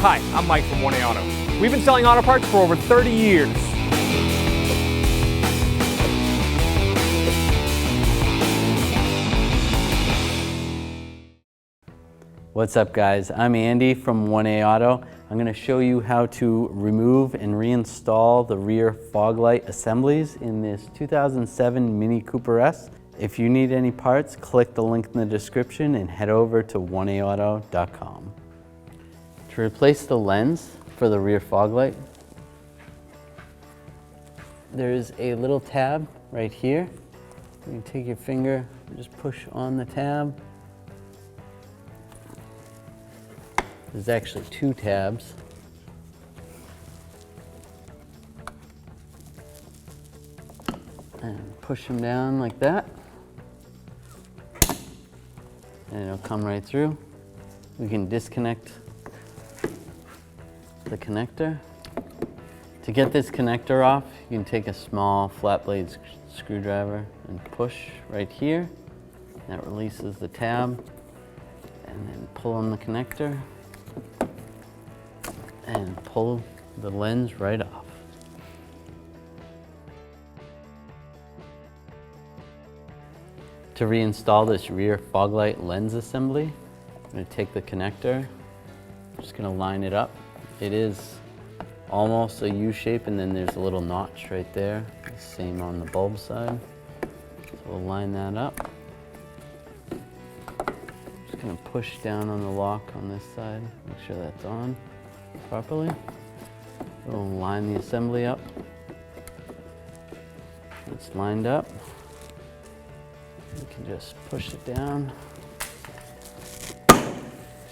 Hi, I'm Mike from 1A Auto. We've been selling auto parts for over 30 years. What's up guys, I'm Andy from 1A Auto. I'm going to show you how to remove and reinstall the rear fog light assemblies in this 2007 Mini Cooper S. If you need any parts, click the link in the description and head over to 1aauto.com. To replace the lens for the rear fog light, there's a little tab right here. You can take your finger and just push on the tab. There's actually two tabs. And push them down like that. And it'll come right through. We can disconnect the connector. To get this connector off, you can take a small flat blade screwdriver and push right here. That releases the tab. And then pull on the connector and pull the lens right off. To reinstall this rear fog light lens assembly, I'm going to take the connector, I'm just going to line it up. It is almost a U shape and then there's a little notch right there. Same on the bulb side. So we'll line that up. Just going to push down on the lock on this side, make sure that's on properly. We'll line the assembly up. It's lined up. You can just push it down.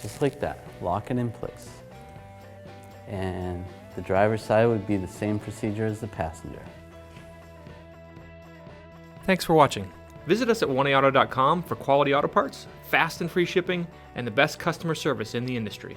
Just like that. Lock it in place. And the driver's side would be the same procedure as the passenger. Thanks for watching. Visit us at 1aauto.com for quality auto parts, fast and free shipping, and the best customer service in the industry.